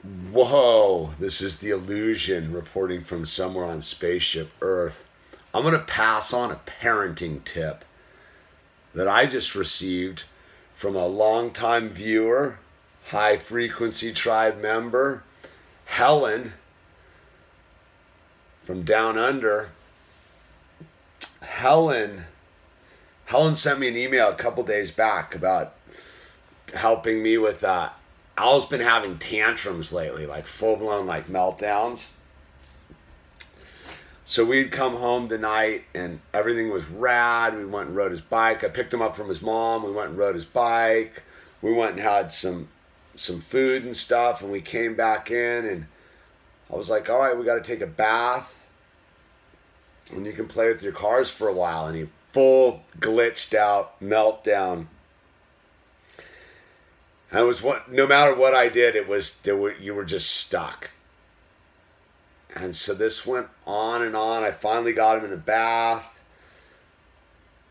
Whoa, this is the Yewllusion reporting from somewhere on Spaceship Earth. I'm going to pass on a parenting tip that I just received from a longtime viewer, high frequency tribe member, Helen from down under. Helen sent me an email a couple days back about helping me with Owl's been having tantrums lately, like full-blown like meltdowns. So we'd come home tonight and everything was rad. We went and rode his bike. I picked him up from his mom. We went and rode his bike. We went and had some food and stuff, and we came back in and I was like, all right, we got to take a bath and you can play with your cars for a while. And he full glitched out meltdown. And it was no matter what I did, you were just stuck. And so this went on and on. I finally got him in a bath.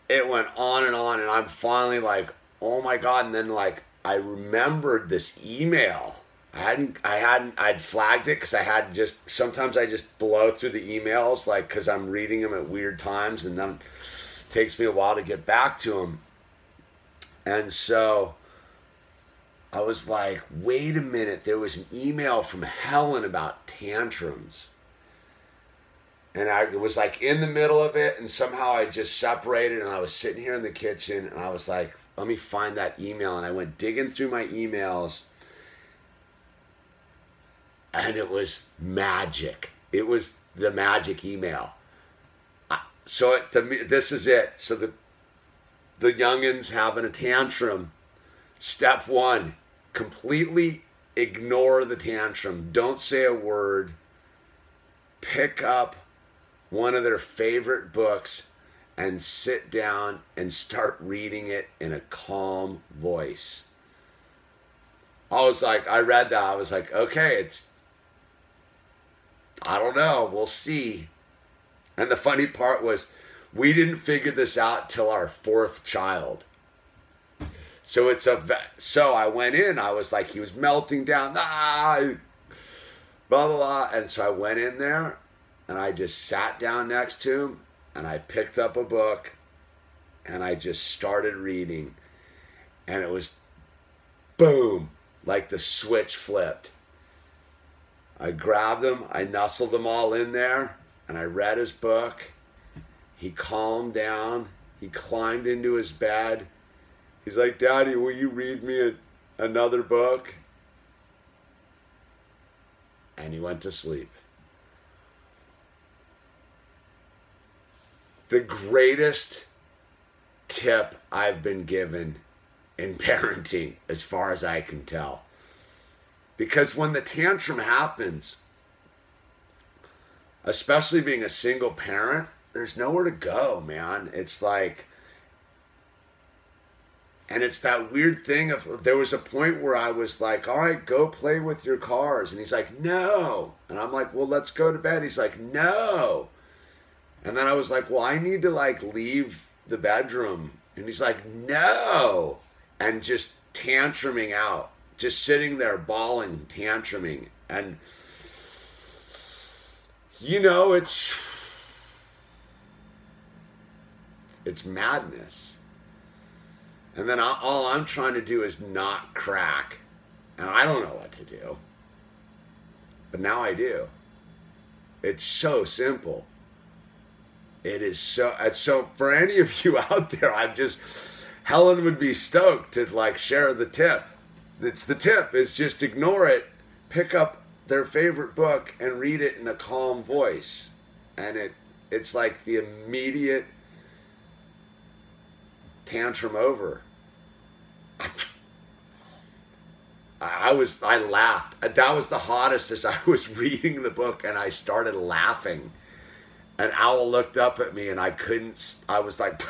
It went on, and I'm finally like, oh my God. And then like I remembered this email. I'd flagged it because sometimes I just blow through the emails, like, because I'm reading them at weird times, and then it takes me a while to get back to them. And so I was like, wait a minute, there was an email from Helen about tantrums. And it was like in the middle of it, and somehow I just separated, and I was sitting here in the kitchen, and I was like, let me find that email. And I went digging through my emails, and it was magic. It was the magic email. So this is it. So the youngins having a tantrum. Step one, completely ignore the tantrum. Don't say a word. Pick up one of their favorite books and sit down and start reading it in a calm voice. I read that. I was like, okay, I don't know. We'll see. And the funny part was, we didn't figure this out till our fourth child. So so I went in, I was like, he was melting down, blah, blah, blah. And so I went in there and I just sat down next to him and I picked up a book and I just started reading. And it was boom, like the switch flipped. I grabbed them, I nestled them all in there, and I read his book. He calmed down, he climbed into his bed. He's like, Daddy, will you read me another book? And he went to sleep. The greatest tip I've been given in parenting, as far as I can tell. Because when the tantrum happens, especially being a single parent, there's nowhere to go, man. It's like, and it's that weird thing of, there was a point where I was like, all right, go play with your cars. And he's like, no. And I'm like, well, let's go to bed. He's like, no. And then I was like, well, I need to like leave the bedroom. And he's like, no. And just tantruming out, just sitting there bawling, tantruming. And, you know, it's madness. And then all I'm trying to do is not crack. And I don't know what to do. But now I do. It's so simple. It is so for any of you out there, Helen would be stoked to like share the tip. It's the tip is just ignore it, pick up their favorite book and read it in a calm voice. And it's like the immediate tantrum over. I laughed. That was the hottest, as I was reading the book and I started laughing. And Owl looked up at me and I was like,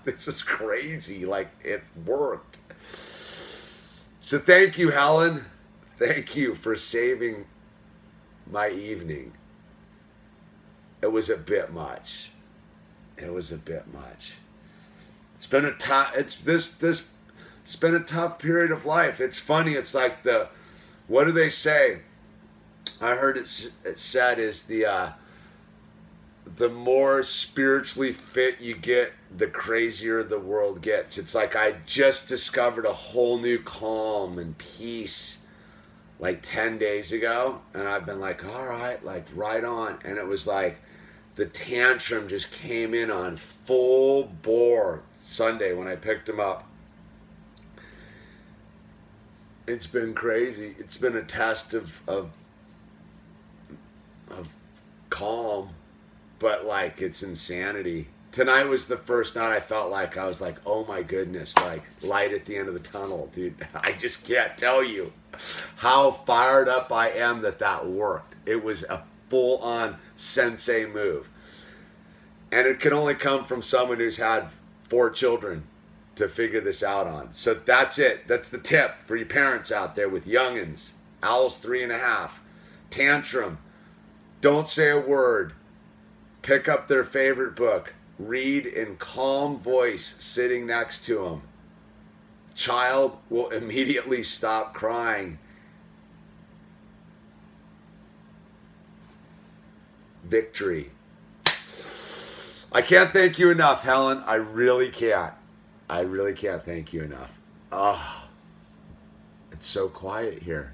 this is crazy. Like, it worked. So thank you, Helen. Thank you for saving my evening. It was a bit much. It was a bit much. It's been a tough period of life. It's funny. It's like What do they say? I heard it said is the more spiritually fit you get, the crazier the world gets. It's like I just discovered a whole new calm and peace like 10 days ago, and I've been like, all right, like right on. And it was like the tantrum just came in on full bore Sunday when I picked him up. It's been crazy. It's been a test of calm, but like it's insanity. Tonight was the first night I felt like I was like, oh my goodness, like light at the end of the tunnel, dude. I just can't tell you how fired up I am that worked. It was a full-on sensei move. And it can only come from someone who's had 4 children to figure this out on. So that's it. That's the tip for you parents out there with youngins. Owl's 3.5. Tantrum. Don't say a word. Pick up their favorite book. Read in calm voice sitting next to them. Child will immediately stop crying. Victory. I can't thank you enough, Helen. I really can't. I really can't thank you enough. Oh, it's so quiet here.